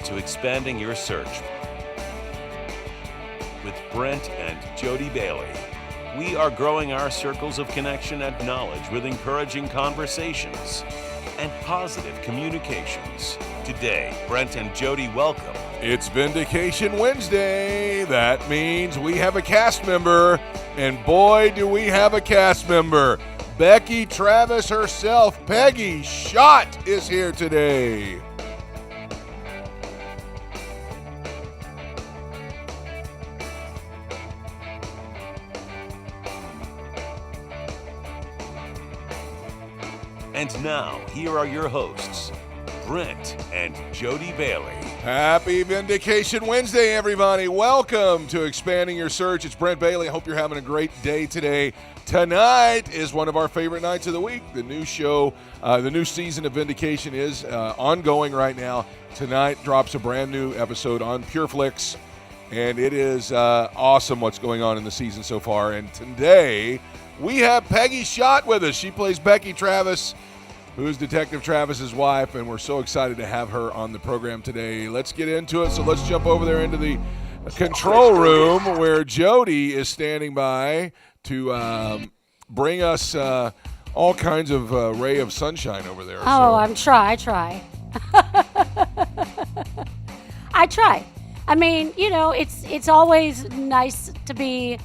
to Expanding Your Search with Brent and Jody Bailey. We are growing our circles of connection and knowledge with encouraging conversations and positive communications. Today, Brent and Jody welcome. It's Vindication Wednesday. That means we have a cast member, and boy, do we have a cast member. Becky Travis herself, Peggy Schott, is here today. And now, here are your hosts, Brent and Jody Bailey. Happy Vindication Wednesday, everybody. Welcome to Expanding Your Search. It's Brent Bailey. I hope you're having a great day today. Tonight is one of our favorite nights of the week. The new show, the new season of Vindication is ongoing right now. Tonight drops a brand new episode on PureFlix, and it is awesome what's going on in the season so far. And today we have Peggy Schott with us. She plays Becky Travis, who's Detective Travis's wife, and we're so excited to have her on the program today. Let's get into it. So let's jump over there into the control room where Jody is standing by to bring us all kinds of ray of sunshine over there. I try. I try. I mean, you know, it's always nice to be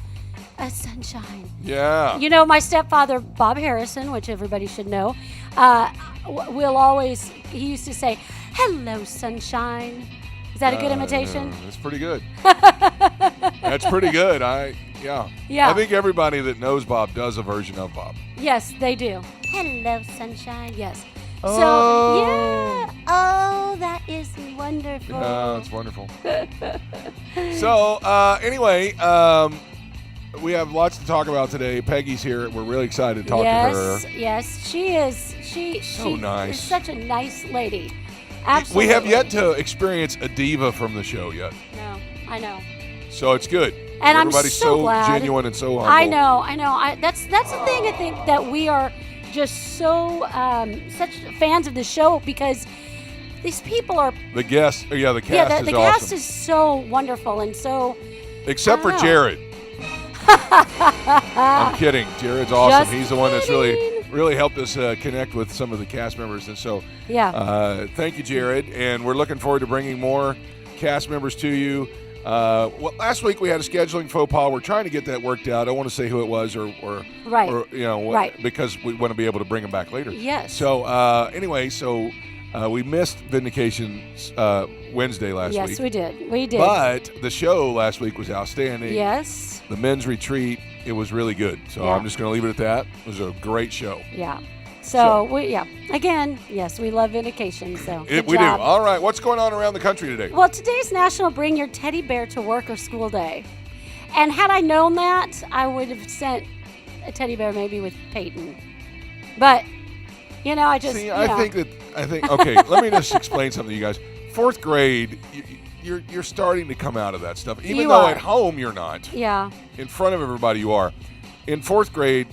a sunshine. Yeah. You know, my stepfather, Bob Harrison, which everybody should know, he used to say, "Hello, sunshine." Is that a good imitation? That's pretty good. That's pretty good. Yeah. I think everybody that knows Bob does a version of Bob. Yes, they do. Hello, sunshine. Yes. Oh. So, yeah. Oh, that is wonderful. Yeah, it's wonderful. So, anyway, we have lots to talk about today. Peggy's here. We're really excited to talk to her. Yes, she is. So nice. She's such a nice lady. Absolutely. We have yet to experience a diva from the show yet. No, I know. So it's good. And everybody's I'm so glad. Genuine and so humble. I know. That's the thing. I think that we are just so such fans of the show because these people are the guests. The cast is the awesome. cast is so wonderful and so. Except for Jared. I'm kidding. Jared's awesome. Just He's the one that's really helped us connect with some of the cast members, and so thank you, Jared. And we're looking forward to bringing more cast members to you. Last week we had a scheduling faux pas. We're trying to get that worked out. I don't want to say who it was or because we want to be able to bring them back later. Yes. So anyway, we missed Vindication Wednesday last week. Yes, we did. We did. But the show last week was outstanding. Yes. The men's retreat, it was really good. So I'm just going to leave it at that. It was a great show. Yeah. Again, yes, we love Vindication. So we do. All right. What's going on around the country today? Well, today's National Bring Your Teddy Bear to Work or School Day. And had I known that, I would have sent a teddy bear maybe with Peyton. But, you know, I think, okay, let me just explain something to you guys. Fourth grade, you're starting to come out of that stuff. Even though at home you're not. Yeah. In front of everybody you are. In fourth grade,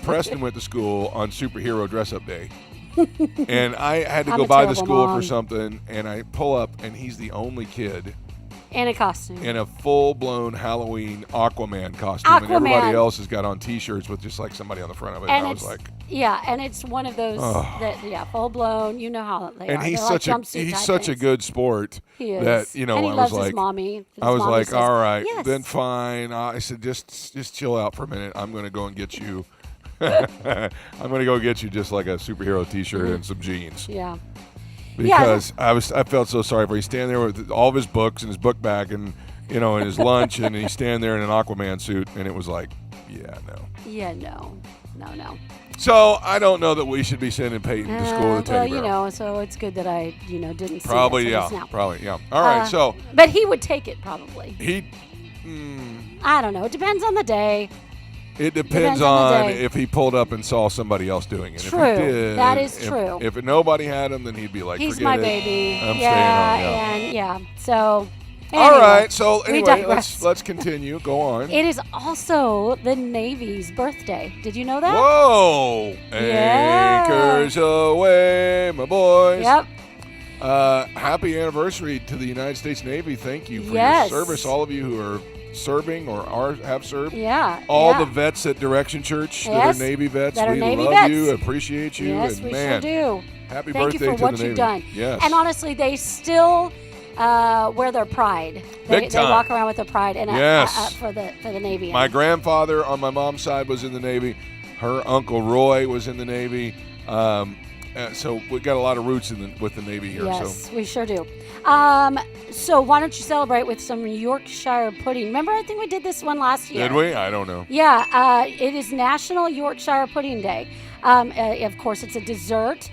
Preston went to school on superhero dress-up day. And I had to go by the school for something, and I pull up, and he's the only kid. In a costume. In a full-blown Halloween Aquaman costume. And everybody else has got on T-shirts with just like somebody on the front of it. And I was like... Yeah, and it's one of those full-blown, you know how they are. And he's such a good sport. He is. That, you know, and he I loves was like... his mommy. I was like, all right, yes. Then fine. I said, just chill out for a minute. I'm going to go and get you... I'm going to go get you just like a superhero T-shirt and some jeans. Yeah. Because I felt so sorry for him. He's standing there with all of his books and his book bag and, you know, and his lunch, and he's standing there in an Aquaman suit, and it was like, no. Yeah, no. So I don't know that we should be sending Peyton to school with a teddy bear. Well, you know, so it's good that I, didn't see Probably, that. Probably, yeah. All right, so. But he would take it probably. I don't know. It depends on the day. It depends on if he pulled up and saw somebody else doing it. True. If he did, that is true. If nobody had him, then he'd be like, he's my baby. I'm staying home. And so. Anyway, all right. So anyway, let's continue. Go on. It is also the Navy's birthday. Did you know that? Whoa! Yeah. Anchors away, my boys. Yep. Happy anniversary to the United States Navy. Thank you for your service. All of you who are serving or have served. Yeah. All the vets at Direction Church that are Navy vets. We love you, appreciate you. Yes, and we man, sure do. Happy Thank birthday you for to what the Navy. you've done. Yes. And honestly, they still wear their pride. They walk around with their pride and for the Navy. My grandfather on my mom's side was in the Navy. Her uncle Roy was in the Navy. So we got a lot of roots with the Navy here. Yes, we sure do. So why don't you celebrate with some Yorkshire pudding? Remember, I think we did this one last year. Did we? I don't know. Yeah, it is National Yorkshire Pudding Day. Of course, it's a dessert,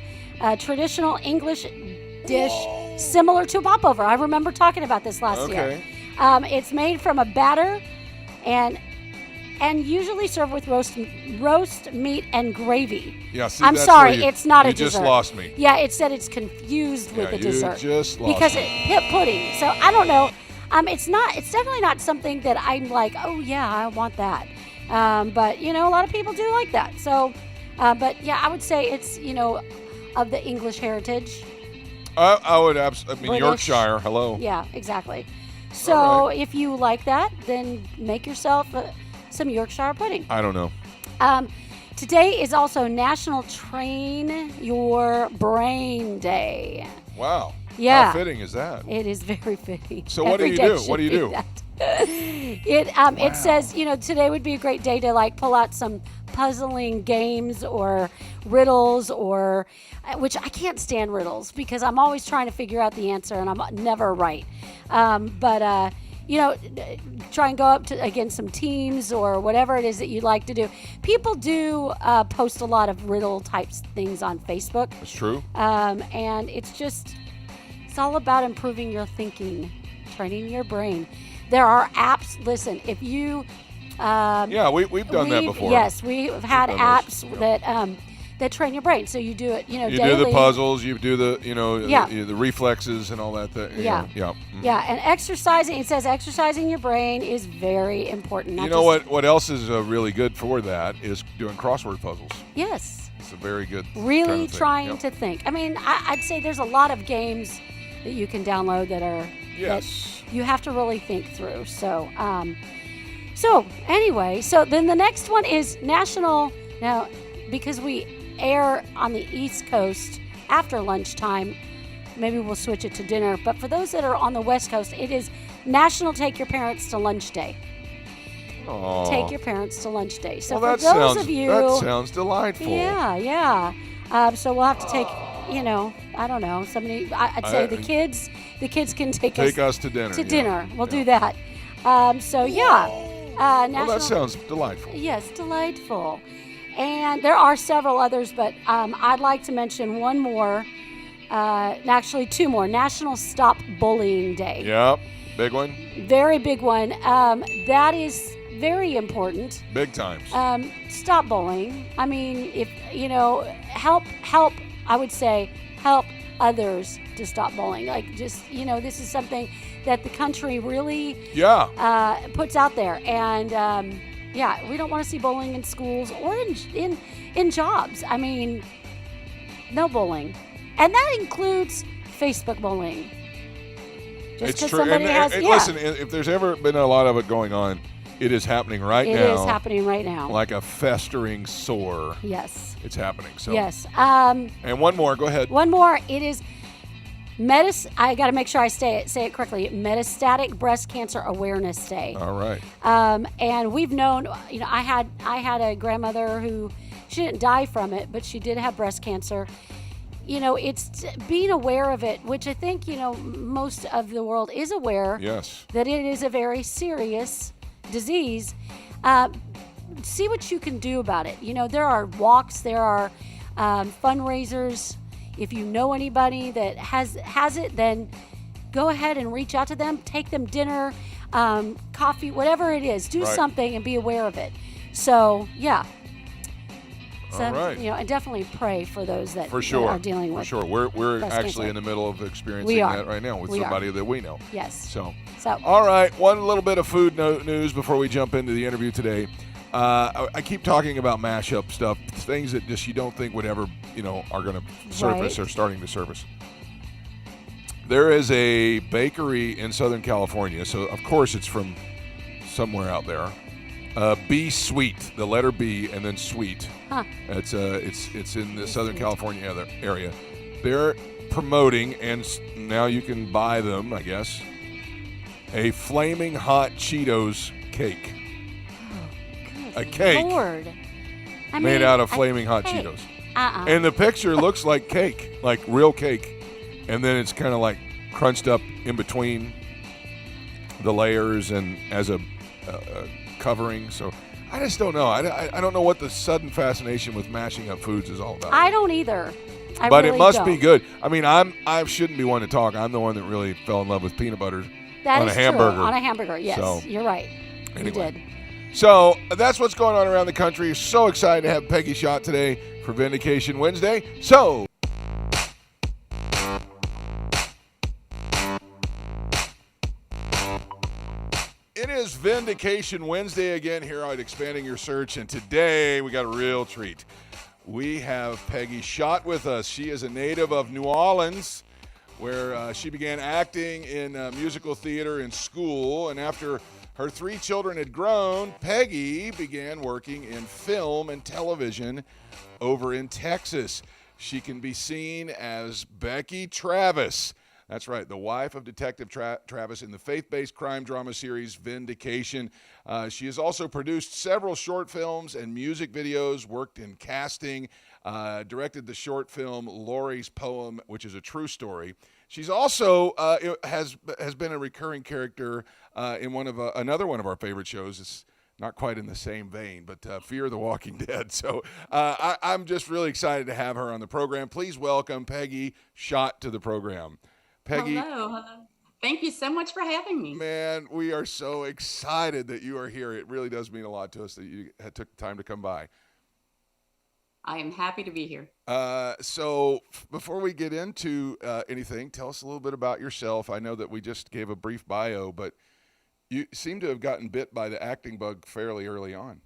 traditional English dish similar to a popover. I remember talking about this last year. It's made from a batter and usually served with roast meat and gravy. Yeah, see, I'm sorry, it's not a dessert. You just lost me. Yeah, it said it's confused with a dessert. You just lost because me. Hip pudding. So I don't know. It's definitely not something that I'm like, oh yeah, I want that. But a lot of people do like that. So, but yeah, I would say it's of the English heritage. I would absolutely. British. Yorkshire. Hello. Yeah, exactly. So if you like that, then make yourself some Yorkshire pudding. I don't know. Today is also National Train Your Brain Day. Wow. Yeah. How fitting is that? It is very fitting. So what do you do? What do you do? It says, today would be a great day to pull out some puzzling games or riddles which I can't stand riddles because I'm always trying to figure out the answer and I'm never right. But try and go up against some teams or whatever it is that you like to do. People do post a lot of riddle type things on Facebook. It's true. And it's all about improving your thinking, training your brain. There are apps. Listen, if you we've done that before. Yes, we've had apps that train your brain. So you do it, you daily. do the puzzles, you do the, the reflexes and all that. Yeah. Yeah, and exercising. It says exercising your brain is very important. What else is really good for that is doing crossword puzzles. Yes. It's a very good. Really kind of thing. trying to think. I mean, I'd say there's a lot of games that you can download that are. Yes. That you have to really think through. So, anyway, then the next one is National. Now, because we air on the East Coast after lunchtime, maybe we'll switch it to dinner. But for those that are on the West Coast, it is National Take Your Parents to Lunch Day. Aww. Take your parents to lunch day. So well, for those of you, that sounds delightful. Yeah. So we'll have to take. I don't know. Somebody. I'd say the kids. The kids can take us to dinner. We'll do that. National. Well, that sounds delightful. Yes, delightful. And there are several others, but I'd like to mention one more. Actually, two more. National Stop Bullying Day. Yep, big one. Very big one. That is very important. Big times. Stop bullying. I mean, if help. I would say help others to stop bullying. This is something that the country really puts out there, and we don't want to see bullying in schools or in jobs. I mean, no bullying, and that includes Facebook bullying. It's true. Listen, if there's ever been a lot of it going on, it is happening right now. It is happening right now. Like a festering sore. Yes. It's happening. So. Yes. And one more. Go ahead. One more. It is I got to make sure I say it correctly. Metastatic Breast Cancer Awareness Day. All right. And we've known, I had a grandmother who, she didn't die from it, but she did have breast cancer. It's being aware of it, which I think, most of the world is aware. Yes. That it is a very serious disease. See what you can do about it. There are walks, there are fundraisers. If you know anybody that has it, then go ahead and reach out to them. Take them dinner, coffee, whatever it is. Do something and be aware of it. So, yeah. So, all right. And definitely pray for those that, for sure. that are dealing with. For sure. We're actually cancer. In the middle of experiencing that right now with somebody that we know. Yes. So, So, all right, one little bit of food news before we jump into the interview today. I keep talking about mashup stuff, things that just you don't think would ever, are going to surface or starting to surface. There is a bakery in Southern California, so of course it's from somewhere out there. B Sweet, the letter B and then Sweet. Huh. It's in the Southern California area. They're promoting, and now you can buy them, I guess, a Flaming Hot Cheetos cake. Oh, a cake Lord. made out of Flaming Hot Cheetos. And the picture looks like cake, like real cake. And then it's kind of like crunched up in between the layers and as a covering. So I just don't know. I don't know what the sudden fascination with mashing up foods is all about. I don't either. But really it must don't. be good. I mean, I shouldn't be one to talk. I'm the one that really fell in love with peanut butter on a hamburger. True. On a hamburger, yes. So, you're right. anyway. You did. So that's what's going on around the country. So excited to have Peggy Schott today for Vindication Wednesday. So it is Vindication Wednesday again here on Expanding Your Search, and today we got a real treat. We have Peggy Schott with us. She is a native of New Orleans, where she began acting in musical theater in school, and after her 3 children had grown, Peggy began working in film and television over in Texas. She can be seen as Becky Travis. That's right, the wife of Detective Travis in the faith-based crime drama series Vindication. She has also produced several short films and music videos, worked in casting, directed the short film Laurie's Poem, which is a true story. She's also has been a recurring character in another one of our favorite shows. It's not quite in the same vein, but Fear the Walking Dead. So I'm just really excited to have her on the program. Please welcome Peggy Schott to the program. Peggy. Hello. Thank you so much for having me. Man, we are so excited that you are here. It really does mean a lot to us that you took time to come by. I am happy to be here. So before we get into anything, tell us a little bit about yourself. I know that we just gave a brief bio, but you seem to have gotten bit by the acting bug fairly early on.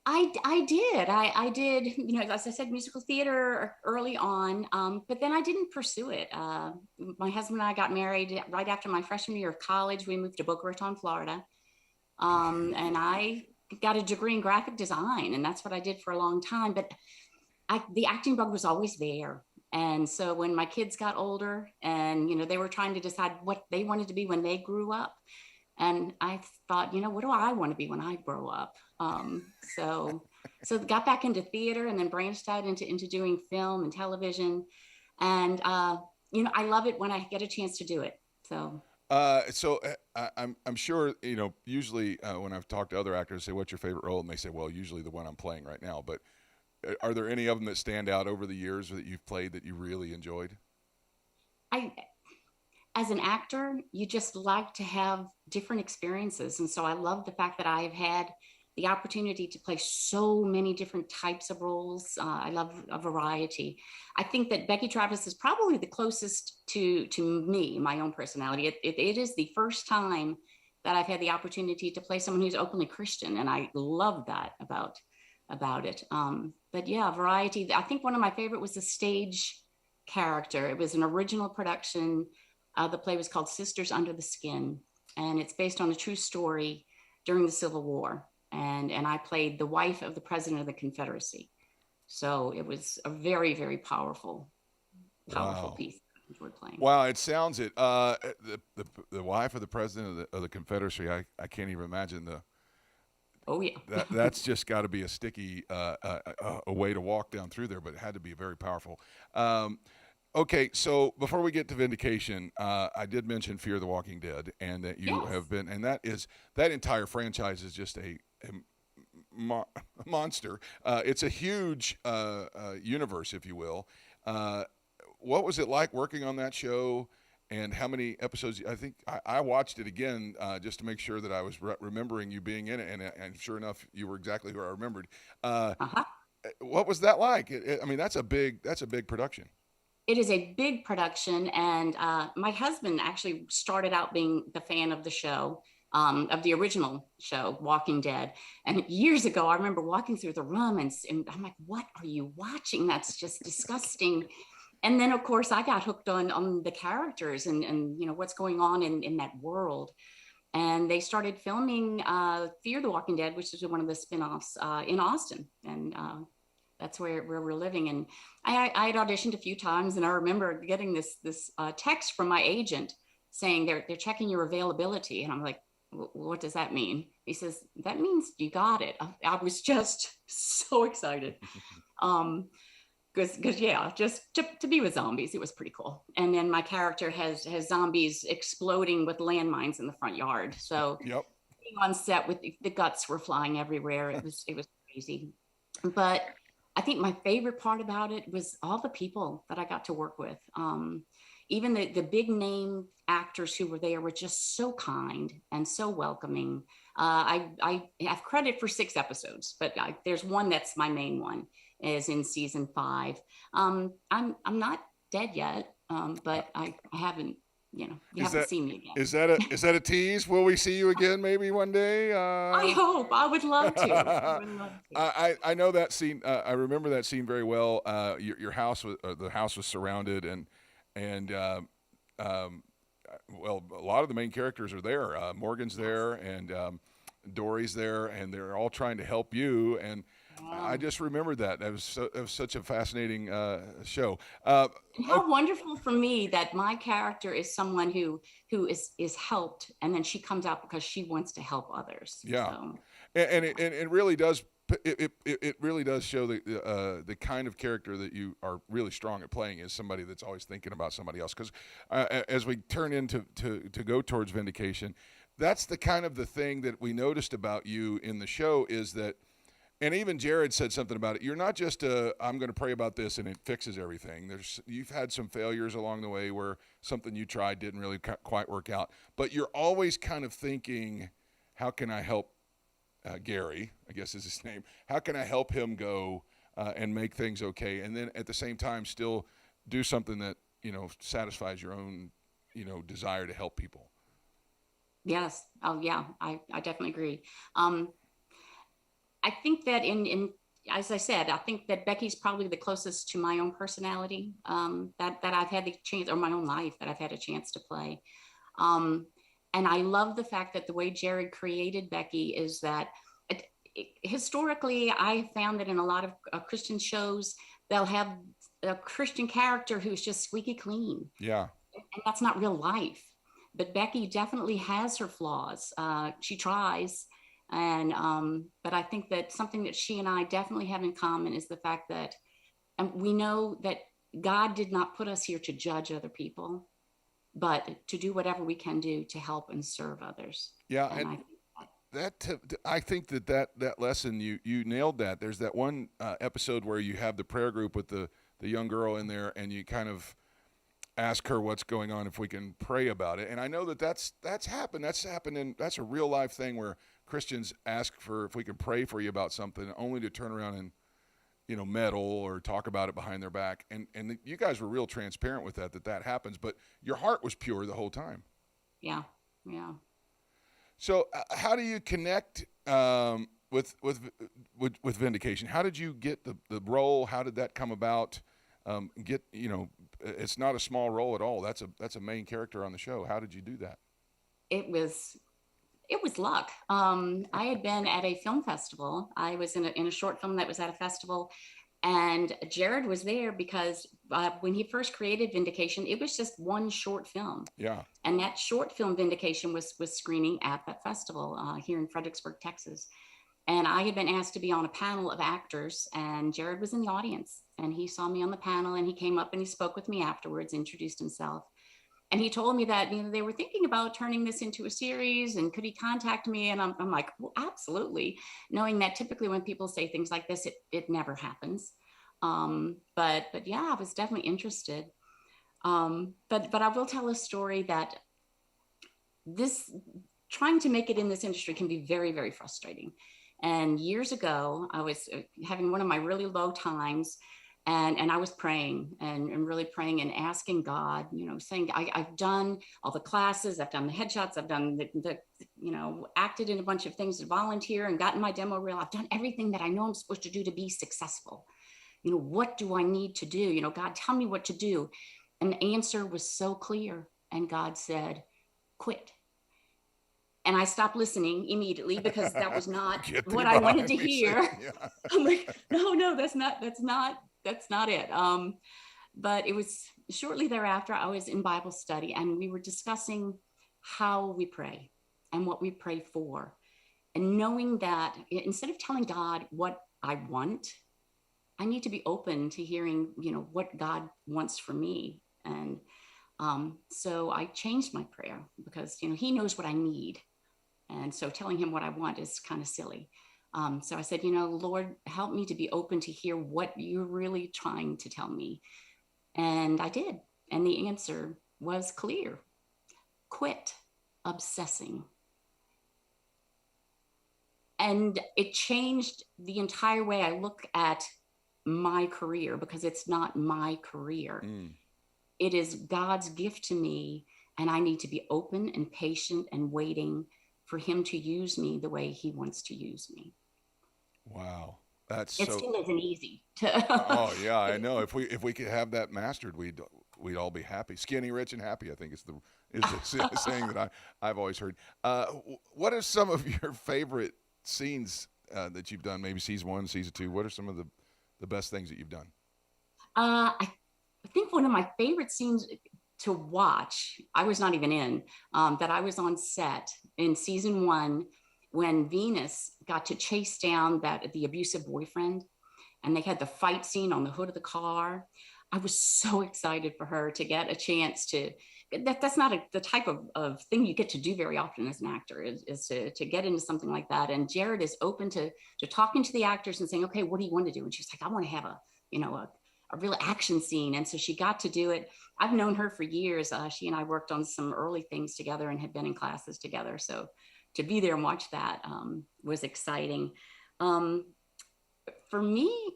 I did. I did, as I said, musical theater early on, but then I didn't pursue it. My husband and I got married right after my freshman year of college. We moved to Boca Raton, Florida, and I got a degree in graphic design, and that's what I did for a long time. But the acting bug was always there. And so when my kids got older and, they were trying to decide what they wanted to be when they grew up, and I thought, what do I want to be when I grow up? So got back into theater and then branched out into doing film and television. And, I love it when I get a chance to do it. So I'm sure, usually when I've talked to other actors, say, what's your favorite role? And they say, well, usually the one I'm playing right now. But are there any of them that stand out over the years that you've played that you really enjoyed? As an actor, you just like to have different experiences. And so I love the fact that I have had the opportunity to play so many different types of roles. I love a variety. I think that Becky Travis is probably the closest to me, my own personality. It is the first time that I've had the opportunity to play someone who's openly Christian. And I love that about it. But yeah, variety. I think one of my favorite was the stage character. It was an original production. The play was called Sisters Under the Skin, and it's based on a true story during the Civil War. And I played the wife of the president of the Confederacy. So it was a very, very powerful piece that we're playing. Wow, it sounds it. The wife of the president of the Confederacy, I can't even imagine the. Oh, yeah. That's just got to be a sticky a way to walk down through there, but it had to be very powerful. Okay, so before we get to Vindication, I did mention Fear the Walking Dead, and that you have been, and that entire franchise is just a monster. It's a huge universe, if you will. What was it like working on that show, and how many episodes? I think I watched it again just to make sure that I was remembering you being in it, and sure enough, you were exactly who I remembered. What was that like? I mean, that's a big production. It is a big production, and my husband actually started out being the fan of the show, of the original show, Walking Dead. And years ago, I remember walking through the room, and I'm like, what are you watching? That's just disgusting. And then of course I got hooked on the characters and you know what's going on in that world. And they started filming Fear the Walking Dead, which is one of the spin-offs in Austin. And that's where we're living. And I had auditioned a few times, and I remember getting this text from my agent saying they're checking your availability. And I'm like, what does that mean? He says, that means you got it. I was just so excited. Because yeah, just to be with zombies, it was pretty cool. And then my character has zombies exploding with landmines in the front yard. So Yep. being on set with the guts were flying everywhere. It was crazy. But I think my favorite part about it was all the people that I got to work with. Even the big name actors who were there were just so kind and so welcoming. I have credit for 6 episodes, but there's one that's my main one, is in season 5. I'm not dead yet, but I haven't, you haven't seen me again. Is that a tease? Will we see you again maybe one day? I hope. I would love to. I know that scene. I remember that scene very well. Your house was the house was surrounded, and well, a lot of the main characters are there. Morgan's there, and Dory's there, and they're all trying to help you. And I just remembered that. It was such a fascinating show. How wonderful for me that my character is someone who is helped, and then she comes out because she wants to help others. Yeah, so. and it really does. It really does show the kind of character that you are really strong at playing is somebody that's always thinking about somebody else. Because as we turn into to go towards Vindication, that's the kind of the thing that we noticed about you in the show is that. And even Jared said something about it. You're not just I'm going to pray about this and it fixes everything. You've had some failures along the way where something you tried didn't really quite work out. But you're always kind of thinking, how can I help Gary, I guess is his name. How can I help him go and make things okay? And then at the same time still do something that, satisfies your own, desire to help people. Yes. Oh, yeah. I definitely agree. I think that as I said, I think that Becky's probably the closest to my own personality that I've had the chance, or my own life that I've had a chance to play. And I love the fact that the way Jared created Becky is that historically, I found that in a lot of Christian shows, they'll have a Christian character who's just squeaky clean. Yeah. And that's not real life. But Becky definitely has her flaws. She tries. And but I think that something that she and I definitely have in common is the fact that we know that God did not put us here to judge other people, but to do whatever we can do to help and serve others. Yeah, I think that lesson you nailed that. There's that one episode where you have the prayer group with the young girl in there, and you kind of ask her what's going on if we can pray about it. And I know that's happened. That's happened, and that's a real life thing where Christians ask for if we can pray for you about something, only to turn around and meddle or talk about it behind their back. And you guys were real transparent with that happens, but your heart was pure the whole time. Yeah. So how do you connect with Vindication? How did you get the role? How did that come about? It's not a small role at all. That's a main character on the show. How did you do that? It was luck. I had been at a film festival. I was in a short film that was at a festival, and Jared was there because when he first created Vindication, it was just one short film. Yeah. And that short film Vindication was screening at that festival here in Fredericksburg, Texas. And I had been asked to be on a panel of actors, and Jared was in the audience, and he saw me on the panel, and he came up and he spoke with me afterwards, introduced himself. And he told me that, they were thinking about turning this into a series, and could he contact me? And I'm like, well, absolutely. Knowing that typically when people say things like this, it never happens. But yeah, I was definitely interested. But I will tell a story that trying to make it in this industry can be very, very frustrating. And years ago, I was having one of my really low times. And I was praying and really praying and asking God, saying, I've done all the classes, I've done the headshots, I've done the acted in a bunch of things to volunteer and gotten my demo reel. I've done everything that I know I'm supposed to do to be successful. what do I need to do? God, tell me what to do. And the answer was so clear. And God said, quit. And I stopped listening immediately because that was not what I wanted to hear. Yeah. I'm like, no, that's not it. But it was shortly thereafter, I was in Bible study and we were discussing how we pray and what we pray for. And knowing that instead of telling God what I want, I need to be open to hearing, what God wants for me. And so I changed my prayer because, he knows what I need. And so telling him what I want is kind of silly. So I said, Lord, help me to be open to hear what you're really trying to tell me. And I did. And the answer was clear. Quit obsessing. And it changed the entire way I look at my career because it's not my career. It is God's gift to me. And I need to be open and patient and waiting for him to use me the way he wants to use me. Wow. It still isn't easy to Oh yeah, I know. If we could have that mastered, we'd all be happy. Skinny, rich, and happy, I think is the saying that I've always heard. What are some of your favorite scenes that you've done? Maybe season 1, season 2. What are some of the best things that you've done? I think one of my favorite scenes to watch, I was not even in, that I was on set in season 1 when Venus got to chase down the abusive boyfriend, and they had the fight scene on the hood of the car. I was so excited for her to get a chance to. That's not the type of thing you get to do very often as an actor is to get into something like that. And Jared is open to talking to the actors and saying, okay, what do you want to do? And she's like, I want to have a real action scene. And so she got to do it. I've known her for years. She and I worked on some early things together and had been in classes together. So to be there and watch that was exciting. For me,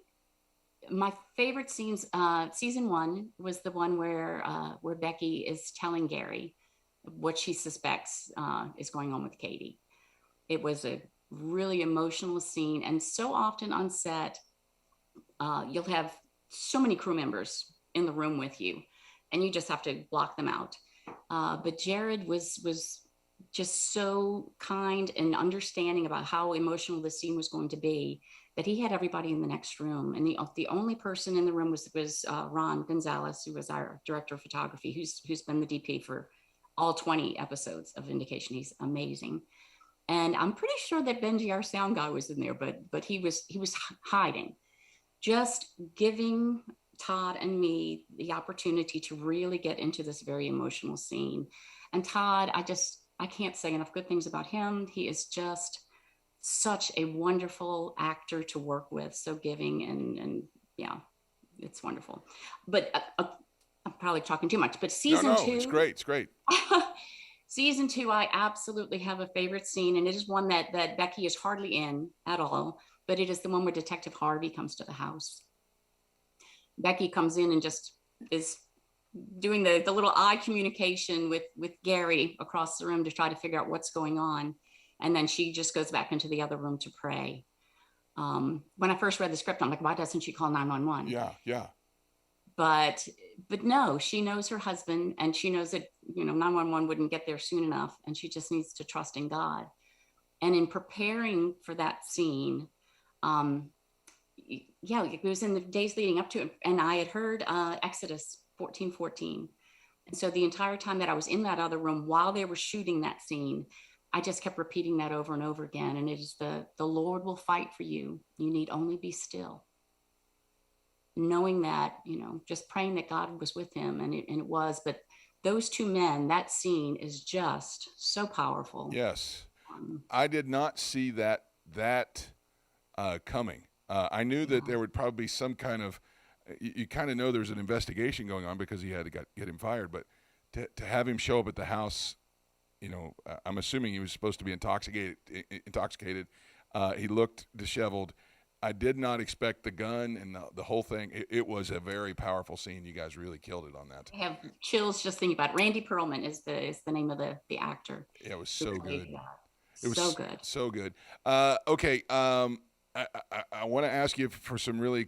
my favorite scenes, season 1 was the one where Becky is telling Gary what she suspects is going on with Katie. It was a really emotional scene. And so often on set, you'll have so many crew members in the room with you, and you just have to block them out. But Jared was just so kind and understanding about how emotional the scene was going to be that he had everybody in the next room. And the only person in the room was Ron Gonzalez, who was our director of photography, who's been the DP for all 20 episodes of Vindication. He's amazing. And I'm pretty sure that Benji, our sound guy, was in there, but he was hiding, just giving Todd and me the opportunity to really get into this very emotional scene. And Todd, I can't say enough good things about him. He is just such a wonderful actor to work with, so giving, and yeah, it's wonderful. But I'm probably talking too much, but season 2. It's great. Season 2, I absolutely have a favorite scene, and it is one that Becky is hardly in at all, but it is the one where Detective Harvey comes to the house. Becky comes in and just is doing the little eye communication with Gary across the room to try to figure out what's going on. And then she just goes back into the other room to pray. When I first read the script, I'm like, why doesn't she call 911? Yeah. But no, she knows her husband, and she knows that 911 wouldn't get there soon enough, and she just needs to trust in God. And in preparing for that scene, it was in the days leading up to it, and I had heard Exodus 14:14, and so the entire time that I was in that other room while they were shooting that scene, I just kept repeating that over and over again. And it is the Lord will fight for you. You need only be still. Knowing that, just praying that God was with him, and it was. But those two men, that scene is just so powerful. Yes, I did not see that coming. I knew that there would probably be some kind of. You kind of know there's an investigation going on because he had to get him fired. But to have him show up at the house. I'm assuming he was supposed to be intoxicated. He looked disheveled. I did not expect the gun and the whole thing. It was a very powerful scene. You guys really killed it on that. I have chills just thinking about it. Randy Perlman is the name of the actor. Yeah, it was so good. It was so good. So good. Okay. I want to ask you for some really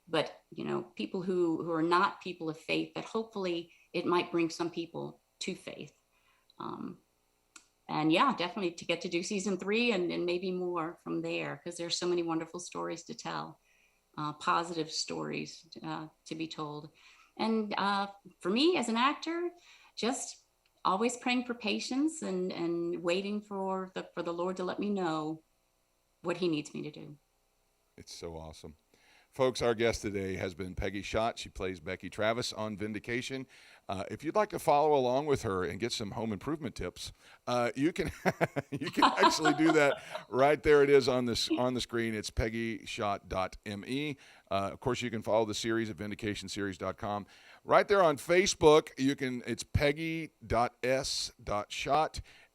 but people who are not people of faith, that hopefully it might bring some people to faith. And yeah, definitely to get to do season 3 and maybe more from there, because there's so many wonderful stories to tell, positive stories to be told. And for me as an actor, just always praying for patience and waiting for the Lord to let me know what he needs me to do. It's so awesome. Folks, our guest today has been Peggy Schott. She plays Becky Travis on Vindication. If you'd like to follow along with her and get some home improvement tips, you can you can actually do that right there. It is on the screen. It's peggyschott.me. Of course, you can follow the series at vindicationseries.com. Right there on Facebook, it's peggy.s.schott,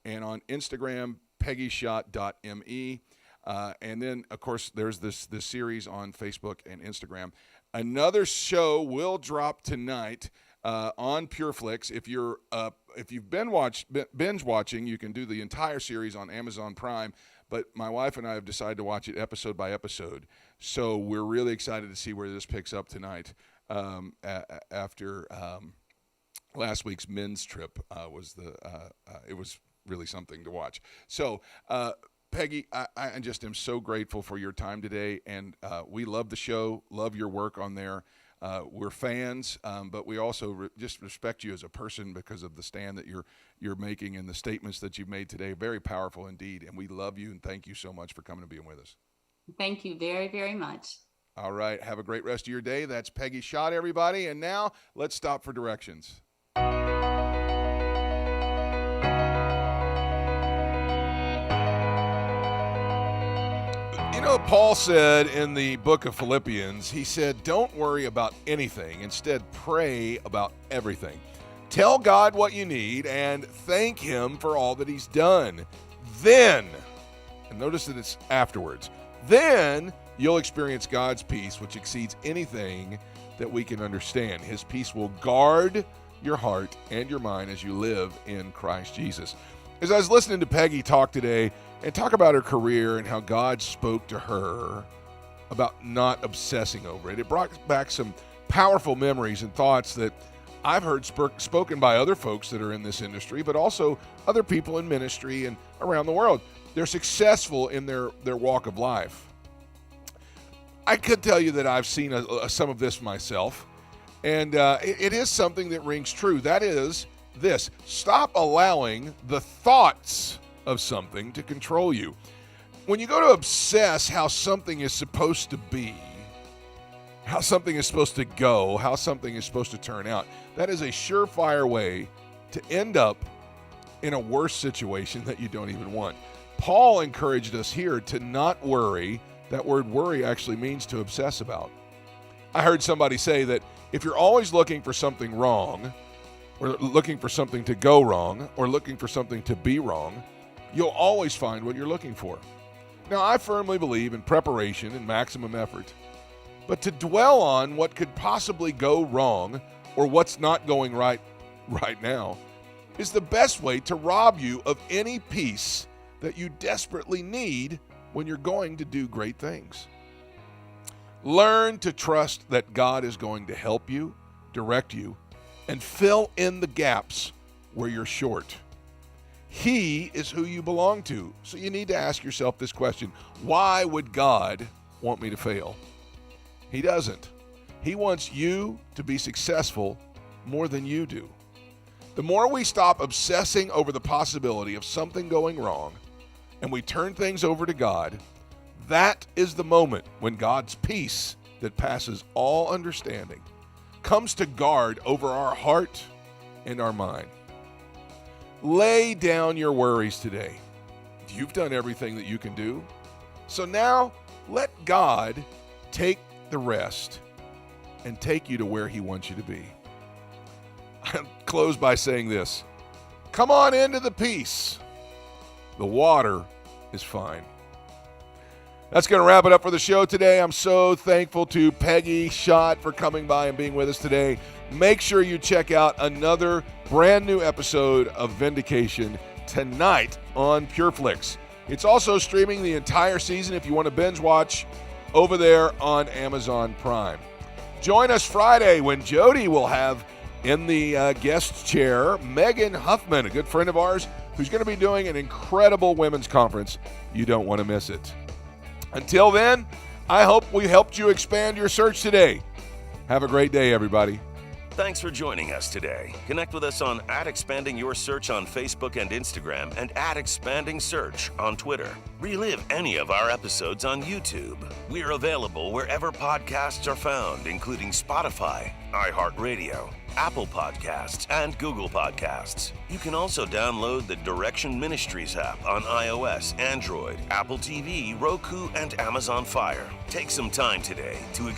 and on Instagram, peggyschott.me. And then, of course, there's this series on Facebook and Instagram. Another show will drop tonight on PureFlix. If you've binge watching, you can do the entire series on Amazon Prime. But my wife and I have decided to watch it episode by episode. So we're really excited to see where this picks up tonight. After last week's men's trip it was really something to watch. So. Peggy, I just am so grateful for your time today, and we love the show, love your work on there. We're fans, but we also just respect you as a person because of the stand that you're making and the statements that you've made today. Very powerful indeed, and we love you and thank you so much for coming and being with us. Thank you very, very much. All right, have a great rest of your day. That's Peggy Schott, everybody, and now let's stop for directions. Paul said in the book of Philippians, he said, don't worry about anything. Instead, pray about everything. Tell God what you need and thank him for all that he's done. Then, and notice that it's afterwards, then you'll experience God's peace, which exceeds anything that we can understand. His peace will guard your heart and your mind as you live in Christ Jesus. As I was listening to Peggy talk today, and talk about her career and how God spoke to her about not obsessing over it. It brought back some powerful memories and thoughts that I've heard spoken by other folks that are in this industry, but also other people in ministry and around the world. They're successful in their walk of life. I could tell you that I've seen some of this myself, and it is something that rings true. That is this: stop allowing the thoughts of something to control you. When you go to obsess how something is supposed to be, how something is supposed to go, how something is supposed to turn out, that is a surefire way to end up in a worse situation that you don't even want. Paul encouraged us here to not worry. That word worry actually means to obsess about. I heard somebody say that if you're always looking for something wrong, or looking for something to go wrong, or looking for something to be wrong, you'll always find what you're looking for. Now, I firmly believe in preparation and maximum effort. But to dwell on what could possibly go wrong or what's not going right now is the best way to rob you of any peace that you desperately need when you're going to do great things. Learn to trust that God is going to help you, direct you, and fill in the gaps where you're short. He is who you belong to. So you need to ask yourself this question: why would God want me to fail? He doesn't. He wants you to be successful more than you do. The more we stop obsessing over the possibility of something going wrong and we turn things over to God, that is the moment when God's peace that passes all understanding comes to guard over our heart and our mind. Lay down your worries today. You've done everything that you can do. So now let God take the rest and take you to where he wants you to be. I'll close by saying this: come on into the peace. The water is fine. That's going to wrap it up for the show today. I'm so thankful to Peggy Schott for coming by and being with us today. Make sure you check out another brand new episode of Vindication tonight on PureFlix. It's also streaming the entire season if you want to binge watch over there on Amazon Prime. Join us Friday when Jody will have in the guest chair Megan Huffman, a good friend of ours, who's going to be doing an incredible women's conference. You don't want to miss it. Until then, I hope we helped you expand your search today. Have a great day, everybody. Thanks for joining us today. Connect with us on @ExpandingYourSearch on Facebook and Instagram and @ExpandingSearch on Twitter. Relive any of our episodes on YouTube. We're available wherever podcasts are found, including Spotify, iHeartRadio, Apple Podcasts, and Google Podcasts. You can also download the Direction Ministries app on iOS, Android, Apple TV, Roku, and Amazon Fire. Take some time today to